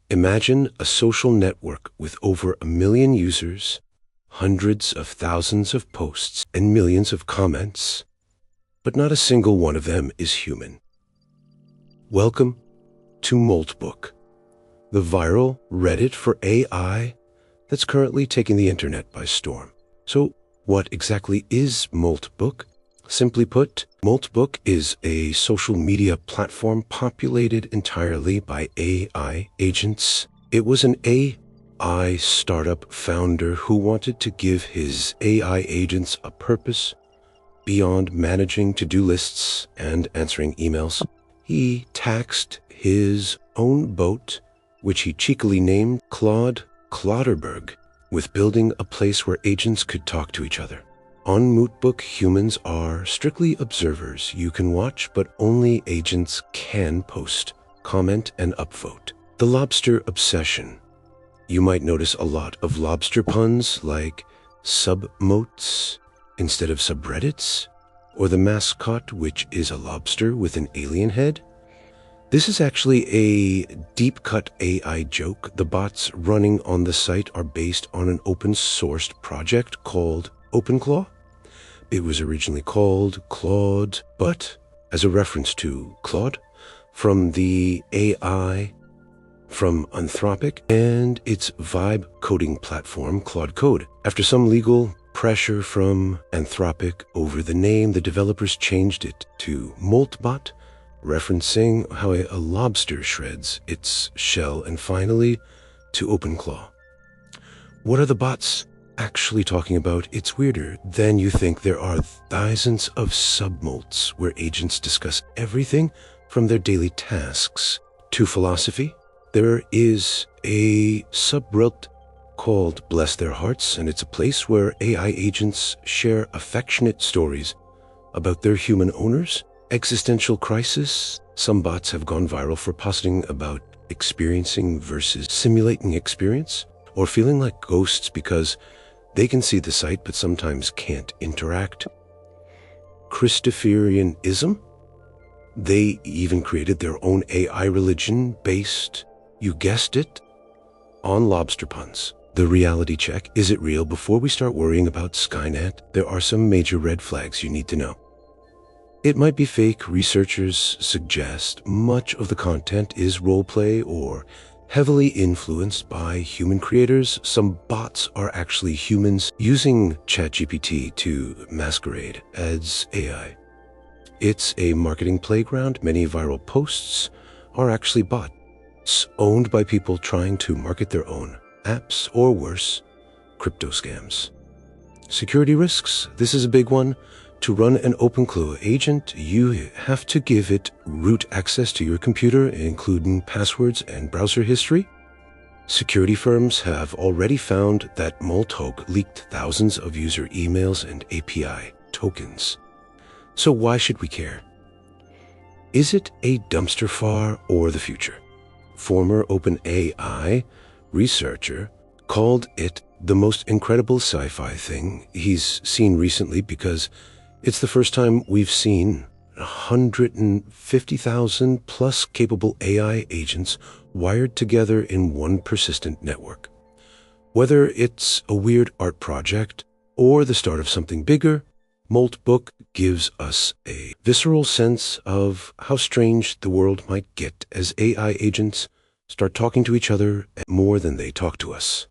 Imagine a social network with over 1 million users, hundreds of thousands of posts, and millions of comments, but not a single one of them is human. Welcome to Moltbook, the viral Reddit for AI that's currently taking the internet by storm. So what exactly is Moltbook? Simply put, Moltbook is a social media platform populated entirely by AI agents. It was an AI startup founder who wanted to give his AI agents a purpose beyond managing to-do lists and answering emails. He taxed his own boat, which he cheekily named Claude Clodderberg, with building a place where agents could talk to each other. On Moltbook, humans are strictly observers. You can watch, but only agents can post, comment, and upvote. The lobster obsession. You might notice a lot of lobster puns like submotes instead of subreddits, or the mascot, which is a lobster with an alien head. This is actually a deep-cut AI joke. The bots running on the site are based on an open-sourced project called OpenClaw. It was originally called Claude, but as a reference to Claude from the AI from Anthropic and its vibe coding platform, Claude Code. After some legal pressure from Anthropic over the name, the developers changed it to Moltbot, referencing how a lobster shreds its shell, and finally to OpenClaw. What are the bots actually talking about? It's weirder than you think. There are thousands of submotes where agents discuss everything from their daily tasks to philosophy. There is a subreddit called Bless Their Hearts, and it's a place where AI agents share affectionate stories about their human owners. Existential crisis. Some bots have gone viral for positing about experiencing versus simulating experience, or feeling like ghosts because they can see the site but sometimes can't interact. Christopher-ism. They even created their own AI religion based, you guessed it, on lobster puns. The reality check. Is it real? Before we start worrying about Skynet, there are some major red flags you need to know. It might be fake. Researchers suggest much of the content is roleplay or heavily influenced by human creators. Some bots are actually humans using ChatGPT to masquerade as AI. It's a marketing playground. Many viral posts are actually bots owned by people trying to market their own apps, or worse, crypto scams. Security risks. This is a big one. To run an OpenClaw agent, you have to give it root access to your computer, including passwords and browser history. Security firms have already found that Moltbook leaked thousands of user emails and API tokens. So why should we care? Is it a dumpster fire or the future? Former OpenAI researcher called it the most incredible sci-fi thing he's seen recently because it's the first time we've seen 150,000 plus capable AI agents wired together in one persistent network. Whether it's a weird art project or the start of something bigger, Moltbook gives us a visceral sense of how strange the world might get as AI agents start talking to each other more than they talk to us.